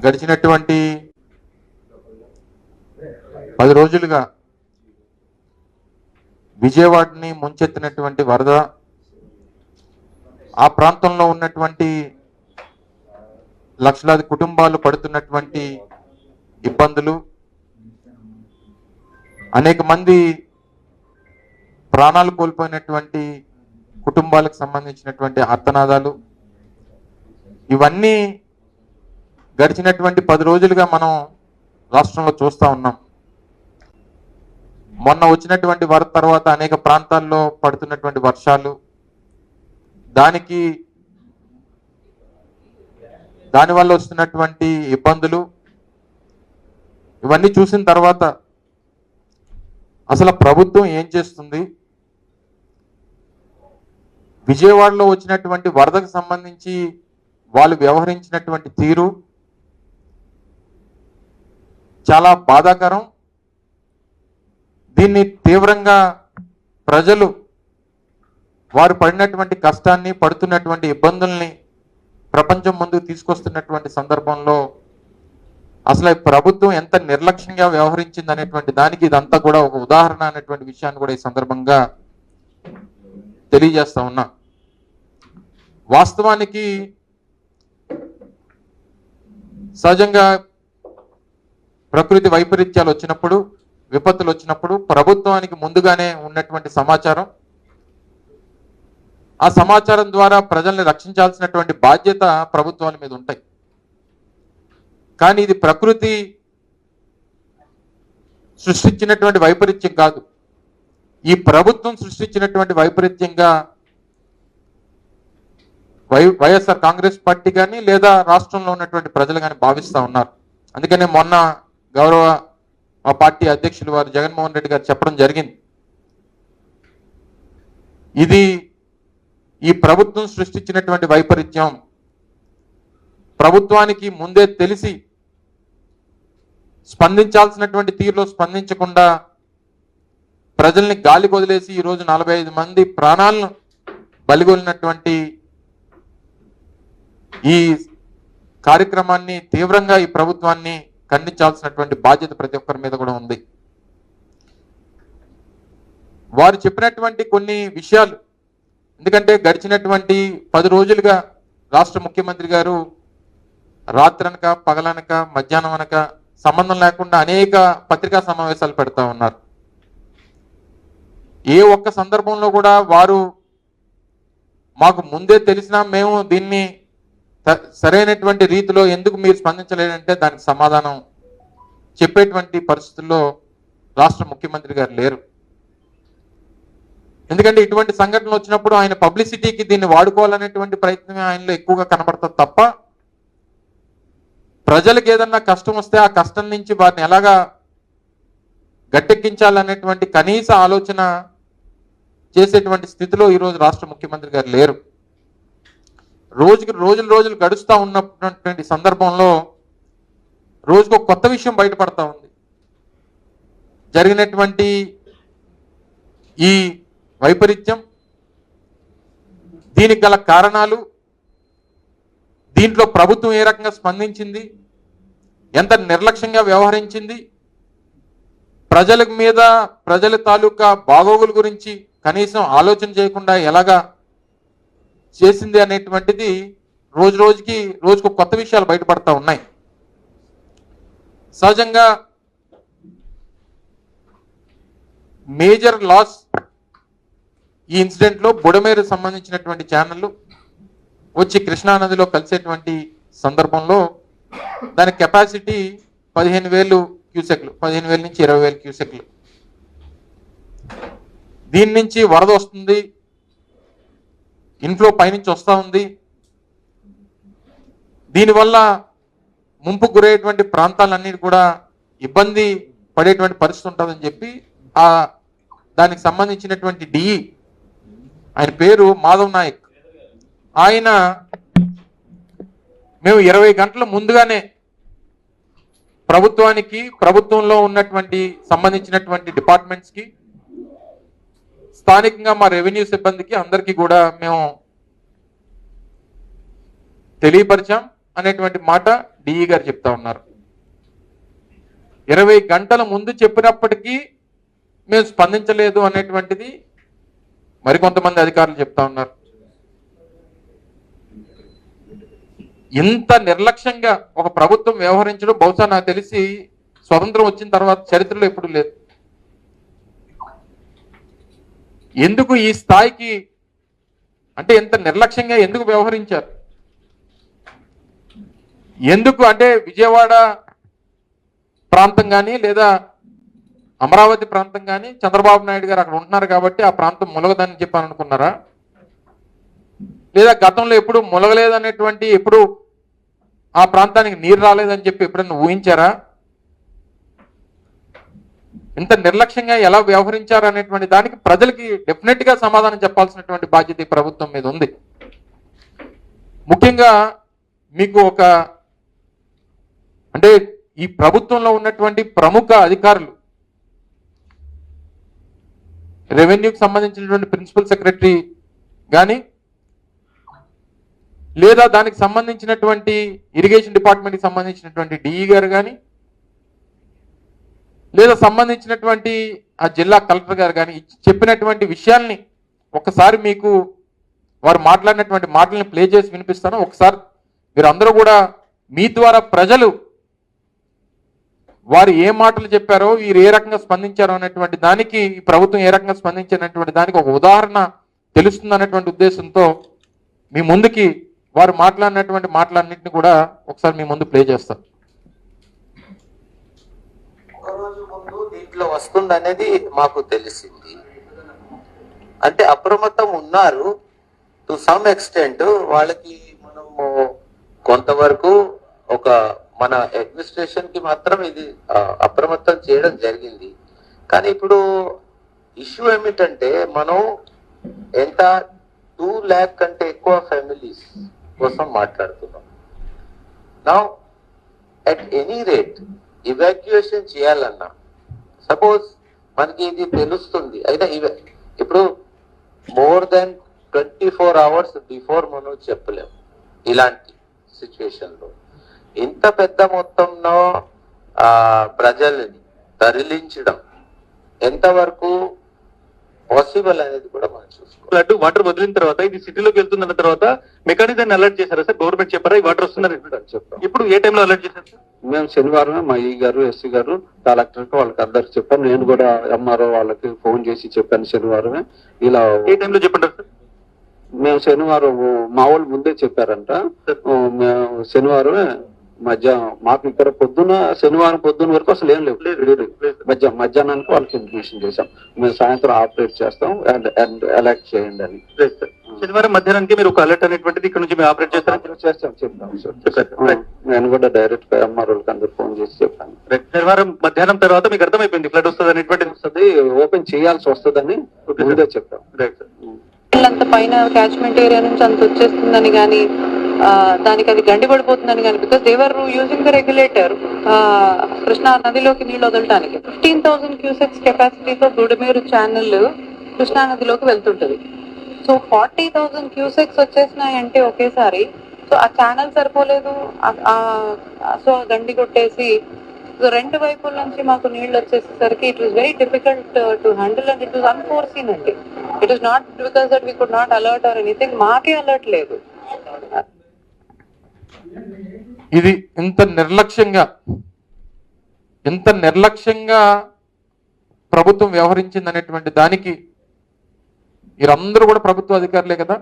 గడిచినటువంటి 10 రోజులుగా విజయవాడని ముంచెత్తినటువంటి వరద, ఆ ప్రాంతంలో ఉన్నటువంటి లక్షలాది కుటుంబాలు పడుతున్నటువంటి ఇబ్బందులు, అనేక మంది ప్రాణాలు కోల్పోయినటువంటి కుటుంబాలకు సంబంధించినటువంటి ఆర్తనాదాలు, ఇవన్నీ గడిచినటువంటి 10 రోజులుగా మనం రాష్ట్రంలో చూస్తూ ఉన్నాం. మొన్న వచ్చినటువంటి వరద తర్వాత అనేక ప్రాంతాల్లో పడుతున్నటువంటి వర్షాలు, దానివల్ల వస్తున్నటువంటి ఇబ్బందులు, ఇవన్నీ చూసిన తర్వాత అసలు ప్రభుత్వం ఏం చేస్తుంది, విజయవాడలో వచ్చినటువంటి వరదకు సంబంధించి వాళ్ళు వ్యవహరించినటువంటి తీరు చాలా బాధాకరం. దీన్ని తీవ్రంగా ప్రజలు వారు పడినటువంటి కష్టాన్ని, పడుతున్నటువంటి ఇబ్బందుల్ని ప్రపంచం ముందుకు తీసుకొస్తున్నటువంటి సందర్భంలో అసలు ప్రభుత్వం ఎంత నిర్లక్ష్యంగా వ్యవహరించింది అనేటువంటి దానికి ఇదంతా కూడా ఒక ఉదాహరణ అనేటువంటి విషయాన్ని కూడా ఈ సందర్భంగా తెలియజేస్తా ఉన్నా. వాస్తవానికి సహజంగా ప్రకృతి వైపరీత్యాలు వచ్చినప్పుడు, విపత్తులు వచ్చినప్పుడు ప్రభుత్వానికి ముందుగానే ఉన్నటువంటి సమాచారం, ఆ సమాచారం ద్వారా ప్రజల్ని రక్షించాల్సినటువంటి బాధ్యత ప్రభుత్వాల మీద ఉంటాయి. కానీ ఇది ప్రకృతి సృష్టించినటువంటి వైపరీత్యం కాదు, ఈ ప్రభుత్వం సృష్టించినటువంటి వైపరీత్యంగా వైఎస్ఆర్ కాంగ్రెస్ పార్టీ కానీ లేదా రాష్ట్రంలో ఉన్నటువంటి ప్రజలు కానీ భావిస్తూ ఉన్నారు. అందుకనే మొన్న గౌరవ మా పార్టీ అధ్యక్షులు వారు జగన్మోహన్ రెడ్డి గారు చెప్పడం జరిగింది, ఇది ఈ ప్రభుత్వం సృష్టించినటువంటి వైపరీత్యం, ప్రభుత్వానికి ముందే తెలిసి స్పందించాల్సినటువంటి తీరులో స్పందించకుండా ప్రజల్ని గాలి వదిలేసి ఈరోజు 45 మంది ప్రాణాలను బలిగొలినటువంటి ఈ కార్యక్రమాన్ని తీవ్రంగా ఈ ప్రభుత్వాన్ని ఖండించాల్సినటువంటి బాధ్యత ప్రతి ఒక్కరి మీద కూడా ఉంది. వారు చెప్పినటువంటి కొన్ని విషయాలు, ఎందుకంటే గడిచినటువంటి 10 రోజులుగా రాష్ట్ర ముఖ్యమంత్రి గారు రాత్రనక, పగలనక, మధ్యాహ్నం అనక సంబంధం లేకుండా అనేక పత్రికా సమావేశాలు పెడతా ఉన్నారు. ఏ ఒక్క సందర్భంలో కూడా వారు మాకు ముందే తెలిసినా మేము దీన్ని సరైనటువంటి రీతిలో ఎందుకు మీరు స్పందించలేదంటే దానికి సమాధానం చెప్పేటువంటి పరిస్థితుల్లో రాష్ట్ర ముఖ్యమంత్రి గారు లేరు. ఎందుకంటే ఇటువంటి సంఘటనలు వచ్చినప్పుడు ఆయన పబ్లిసిటీకి దీన్ని వాడుకోవాలనేటువంటి ప్రయత్నమే ఆయనలో ఎక్కువగా కనబడుతుంది తప్ప, ప్రజలకు ఏదన్నా కష్టం వస్తే ఆ కష్టం నుంచి వారిని ఎలాగా గట్టెక్కించాలనేటువంటి కనీస ఆలోచన చేసేటువంటి స్థితిలో ఈరోజు రాష్ట్ర ముఖ్యమంత్రి గారు లేరు. రోజులు గడుస్తూ ఉన్నటువంటి సందర్భంలో రోజుకు ఒక కొత్త విషయం బయటపడతా ఉంది. జరిగినటువంటి ఈ వైపరీత్యం, దీనికి గల కారణాలు, దీంట్లో ప్రభుత్వం ఏ రకంగా స్పందించింది, ఎంత నిర్లక్ష్యంగా వ్యవహరించింది, ప్రజల మీద ప్రజల తాలూకా బాగోగుల గురించి కనీసం ఆలోచన చేయకుండా ఎలాగా చేసింది అనేటువంటిది రోజుకు కొత్త విషయాలు బయటపడతా ఉన్నాయి. సహజంగా మేజర్ లాస్ ఈ ఇన్సిడెంట్లో బుడమేరు సంబంధించినటువంటి ఛానళ్ళు వచ్చి కృష్ణానదిలో కలిసేటువంటి సందర్భంలో దాని కెపాసిటీ 15,000 క్యూసెక్లు, 15,000 నుంచి 20,000 క్యూసెక్లు. దీని నుంచి వరద వస్తుంది, ఇన్ఫ్లో పైనుంచి వస్తూ ఉంది. దీనివల్ల ముంపుకు గురయ్యేటువంటి ప్రాంతాలన్నీ కూడా ఇబ్బంది పడేటువంటి పరిస్థితి ఉంటుందని చెప్పి దానికి సంబంధించినటువంటి డిఈ, ఆయన పేరు మాధవ్ నాయక్, ఆయన మేము 20 గంటల ముందుగానే ప్రభుత్వానికి, ప్రభుత్వంలో ఉన్నటువంటి సంబంధించినటువంటి డిపార్ట్మెంట్స్కి, స్థానికంగా మా రెవెన్యూ సిబ్బందికి అందరికీ కూడా మేము తెలియపరిచాం. అనేటువంటి మాట డిఈ గారు చెప్తా ఉన్నారు. 20 గంటల ముందు చెప్పినప్పటికీ మేము స్పందించలేదు అనేటువంటిది మరికొంతమంది అధికారులు చెప్తా ఉన్నారు. ఇంత నిర్లక్ష్యంగా ఒక ప్రభుత్వం వ్యవహరించడం బహుశా నాకు తెలిసి స్వతంత్రం వచ్చిన తర్వాత చరిత్రలో ఎప్పుడు లేదు. ఎందుకు ఈ స్థాయికి అంటే ఎంత నిర్లక్ష్యంగా ఎందుకు వ్యవహరించారు? ఎందుకు అంటే విజయవాడ ప్రాంతం కానీ లేదా అమరావతి ప్రాంతం కానీ చంద్రబాబు నాయుడు గారు అక్కడ ఉంటున్నారు కాబట్టి ఆ ప్రాంతం ములగదని చెప్పని అనుకున్నారా? లేదా గతంలో ఎప్పుడు ములగలేదనేటువంటి ఎప్పుడు ఆ ప్రాంతానికి నీరు రాలేదని చెప్పి ఎప్పుడన్నా ఊహించారా? ఇంత నిర్లక్ష్యంగా ఎలా వ్యవహరించారు అనేటువంటి దానికి ప్రజలకి డెఫినెట్ గా సమాధానం చెప్పాల్సినటువంటి బాధ్యత ఈ ప్రభుత్వం మీద ఉంది. ముఖ్యంగా మీకు ఒక అంటే ఈ ప్రభుత్వంలో ఉన్నటువంటి ప్రముఖ అధికారులు, రెవెన్యూకి సంబంధించినటువంటి ప్రిన్సిపల్ సెక్రటరీ కానీ లేదా దానికి సంబంధించినటువంటి ఇరిగేషన్ డిపార్ట్మెంట్కి సంబంధించినటువంటి డిఈ గారు కానీ లేదా సంబంధించినటువంటి ఆ జిల్లా కలెక్టర్ గారు కానీ చెప్పినటువంటి విషయాల్ని ఒకసారి మీకు వారు మాట్లాడినటువంటి మాటల్ని ప్లే చేసి వినిపిస్తాను. ఒకసారి మీరు అందరూ కూడా మీ ద్వారా ప్రజలు వారు ఏ మాటలు చెప్పారో వీరు ఏ రకంగా స్పందించారో అనేటువంటి దానికి ఈ ప్రభుత్వం ఏ రకంగా స్పందించినటువంటి దానికి ఒక ఉదాహరణ తెలుస్తుంది అనేటువంటి ఉద్దేశంతో మీ ముందుకి వారు మాట్లాడినటువంటి మాటలన్నింటినీ కూడా ఒకసారి మీ ముందు ప్లే చేస్తాను. ఒక రోజు ముందు దీంట్లో వస్తుంది అనేది మాకు తెలిసింది. అంటే అప్రమత్తం ఉన్నారు టు సమ్ ఎక్స్టెంట్. వాళ్ళకి మనము కొంతవరకు ఒక మన అడ్మినిస్ట్రేషన్ కి మాత్రం ఇది అప్రమత్తం చేయడం జరిగింది. కానీ ఇప్పుడు ఇష్యూ ఏమిటంటే మనం ఎంత 2 lakh కంటే ఎక్కువ ఫ్యామిలీస్ కోసం మాట్లాడుతున్నాం. నా అట్ ఎనీ రేట్ ఇవాక్యుయేషన్ చేయాలన్నా సపోజ్ మనకి ఇది తెలుస్తుంది అయితే ఇప్పుడు మోర్ దెన్ 24 hours బిఫోర్ మనం చెప్పలేము. ఇలాంటి సిచ్యువేషన్ లో ఇంత పెద్ద మొత్తంలో ప్రజల్ని తరలించడం ఎంతవరకు పాసిబుల్ అనేది కూడా మనం చూసుకోవాలి. వాటర్ వదిలిన తర్వాత ఇది సిటీలోకి వెళ్తుందన్న తర్వాత మెకానిజం అలర్ట్ చేశారా సార్? గవర్నమెంట్ చెప్పారా ఈ వాటర్ వస్తుందని చెప్పారు. ఇప్పుడు ఏ టైంలో అలర్ట్ చేశారు సార్? మేము శనివారమే మా ఈ గారు ఎస్సీ గారు కలెక్టర్ వాళ్ళకి అందరికి చెప్పాను. నేను కూడా ఎంఆర్ఓ వాళ్ళకి ఫోన్ చేసి చెప్పాను శనివారమే. ఇలా ఏ టైంలో చెప్పంటారు సార్? మేము శనివారం మా వాళ్ళు ముందే చెప్పారంట. మేము శనివారమే మధ్యాహ్నం మాకు ఇక్కడ పొద్దున శనివారం పొద్దున్న వరకు అసలు ఏం లేవు. మధ్యాహ్నానికి వాళ్ళకి ఇన్ఫర్మేషన్ చేశాం మేము సాయంత్రం ఆపరేట్ చేస్తాం అండ్ అలర్ట్ చేయండి అని. శనివారం మధ్యాహ్నానికి మీరు ఒక అలర్ట్ అనేటువంటిది ఇక్కడ నుంచి మేము ఆపరేట్ చేస్తాం చెప్తాం సార్. నేను కూడా డైరెక్ట్ గా ఎంఆర్ఓకి అందరు ఫోన్ చేసి చెప్పాను. శనివారం మధ్యాహ్నం తర్వాత మీకు అర్థమైపోయింది ఫ్లడ్ వస్తుంది అనేటువంటిది. వస్తుంది ఓపెన్ చేయాల్సి వస్తుందని ముందే చెప్తాం. అంత పైన క్యాచ్మెంట్ ఏరియా నుంచి అంత వచ్చేస్తుందని కానీ దానికి అది గండిపడిపోతుందని కానీ because they're using the regulator Krishna నదిలోకి నీళ్ళు వదలడానికి 15,000 క్యూసెక్స్ కెపాసిటీతో బుడమేరు ఛానల్ కృష్ణా నదిలోకి వెళ్తుంటది. సో 40,000 క్యూసెక్స్ వచ్చేసినాయంటే ఒకేసారి. సో ఆ ఛానల్ సరిపోలేదు. సో గండి కొట్టేసి రెండు వైపుల నుంచి మాకు నీళ్లు వచ్చేసరికి it was very difficult to handle and it was unforeseen అండి. It was not because that we could not alert or anything. మాకే అలర్ట్ లేదు. ఇది ఇంత నిర్లక్ష్యంగా ప్రభుత్వం వ్యవహరించింది అనేటువంటి దానికి వీరందరూ కూడా ప్రభుత్వ అధికారులే కదా.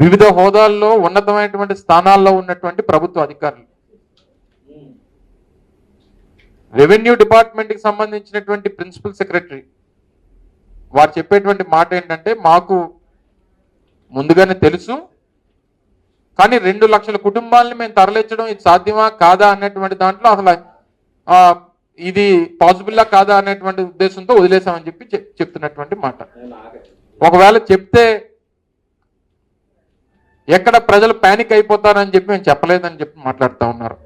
వివిధ హోదాల్లో ఉన్నతమైనటువంటి స్థానాల్లో ఉన్నటువంటి ప్రభుత్వ అధికారులు. రెవెన్యూ డిపార్ట్మెంట్కి సంబంధించినటువంటి ప్రిన్సిపల్ సెక్రటరీ వారు చెప్పేటువంటి మాట ఏంటంటే మాకు ముందుగానే తెలుసు కానీ 2 లక్షల కుటుంబాలని మేము తరలించడం ఇది సాధ్యమా కాదా అన్నటువంటి దాంట్లో అసలు ఇది పాసిబుల్లా కాదా అనేటువంటి ఉద్దేశంతో వదిలేసామని చెప్పి చెప్తున్నటువంటి మాట. ఒకవేళ చెప్తే ఎక్కడ ప్రజలు పానిక్ అయిపోతారని చెప్పి మేము చెప్పలేదని చెప్పి మాట్లాడుతూ ఉన్నారు.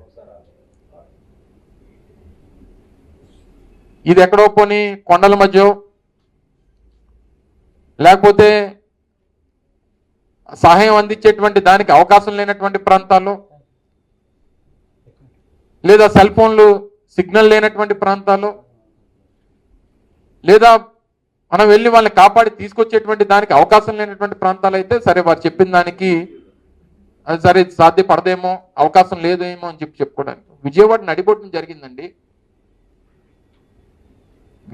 ఇది ఎక్కడో పోనీ కొండల మధ్య లేకపోతే సహాయం అందించేటువంటి దానికి అవకాశం లేనటువంటి ప్రాంతాల్లో, లేదా సెల్ ఫోన్లు సిగ్నల్ లేనటువంటి ప్రాంతాల్లో, లేదా మనం వెళ్ళి వాళ్ళని కాపాడి తీసుకొచ్చేటువంటి దానికి అవకాశం లేనటువంటి ప్రాంతాలు అయితే సరే వారు చెప్పిన దానికి అది సరే సాధ్యపడదేమో, అవకాశం లేదేమో అని చెప్పుకోవడానికి. విజయవాడ నడిబొట్టున జరిగిందండి.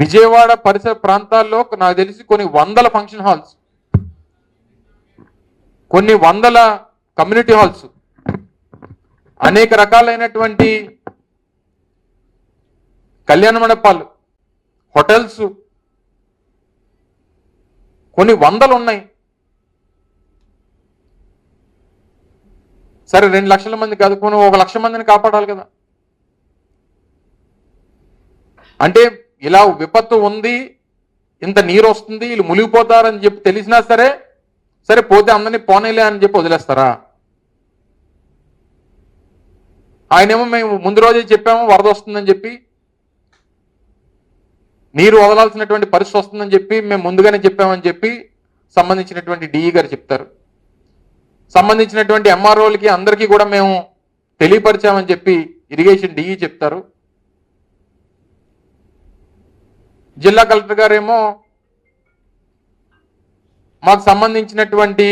విజయవాడ పరిసర ప్రాంతాల్లో నాకు తెలిసి కొన్ని వందల ఫంక్షన్ హాల్స్, కొన్ని వందల కమ్యూనిటీ హాల్స్, అనేక రకాలైనటువంటి కళ్యాణ మండపాలు, హోటల్స్ కొన్ని వందలు ఉన్నాయి. సరే 2 లక్షల మంది కాదు, కొన్ని 1 లక్ష మందిని కాపాడాలి కదా. అంటే ఇలా విపత్తు ఉంది, ఇంత నీరు వస్తుంది, వీళ్ళు మునిగిపోతారని చెప్పి తెలిసినా సరే సరే పోతే అందరినీ పోనేలే అని చెప్పి వదిలేస్తారా? ఆయనేమో మేము ముందు రోజే చెప్పాము వరద వస్తుందని చెప్పి, నీరు వదలాల్సినటువంటి పరిస్థితి వస్తుందని చెప్పి మేము ముందుగానే చెప్పామని చెప్పి సంబంధించినటువంటి డిఈ గారు చెప్తారు. సంబంధించినటువంటి ఎంఆర్ఓలకి అందరికీ కూడా మేము తెలియపరిచామని చెప్పి ఇరిగేషన్ డిఈ చెప్తారు. జిల్లా కలెక్టర్ గారేమో మాకు సంబంధించినటువంటి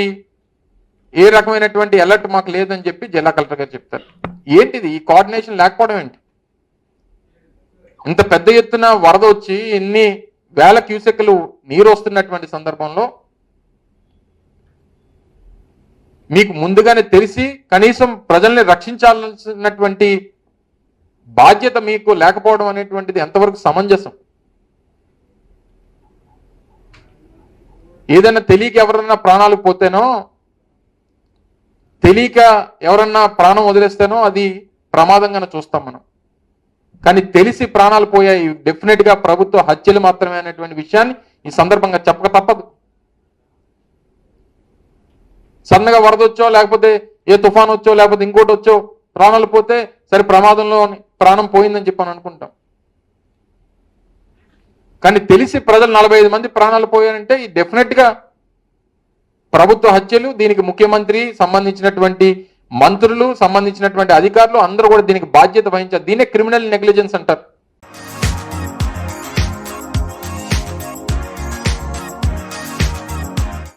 ఏ రకమైనటువంటి అలర్ట్ మాకు లేదని చెప్పి జిల్లా కలెక్టర్ గారు చెప్తారు. ఏంటిది ఈ కోఆర్డినేషన్ లేకపోవడం ఏంటి? ఇంత పెద్ద ఎత్తున వరద వచ్చి ఎన్ని వేల క్యూసెక్లు నీరు వస్తున్నటువంటి సందర్భంలో మీకు ముందుగానే తెలిసి కనీసం ప్రజల్ని రక్షించాల్సినటువంటి బాధ్యత మీకు లేకపోవడం అనేటువంటిది ఎంతవరకు సమంజసం? ఏదైనా తెలియక ఎవరన్నా ప్రాణాలు పోతేనో, తెలియక ఎవరన్నా ప్రాణం వదిలేస్తేనో అది ప్రమాదంగానే చూస్తాం మనం. కానీ తెలిసి ప్రాణాలు పోయాయి డెఫినెట్ గా ప్రభుత్వ హత్యలు మాత్రమే అనేటువంటి విషయాన్ని ఈ సందర్భంగా చెప్పక తప్పదు. సన్నగా వరద వచ్చో, లేకపోతే ఏ తుఫాన్ వచ్చో, లేకపోతే ఇంకోటి వచ్చో ప్రాణాలు పోతే సరే ప్రమాదంలో ప్రాణం పోయిందని చెప్పని అనుకుంటాం. కానీ తెలిసి ప్రజలు 45 మంది ప్రాణాలు పోయారంటే ఈ డెఫినెట్ గా ప్రభుత్వ హత్యలు. దీనికి ముఖ్యమంత్రి, సంబంధించినటువంటి మంత్రులు, సంబంధించినటువంటి అధికారులు అందరూ కూడా దీనికి బాధ్యత వహించారు. దీనే క్రిమినల్ నెగ్లిజెన్స్ అంటారు.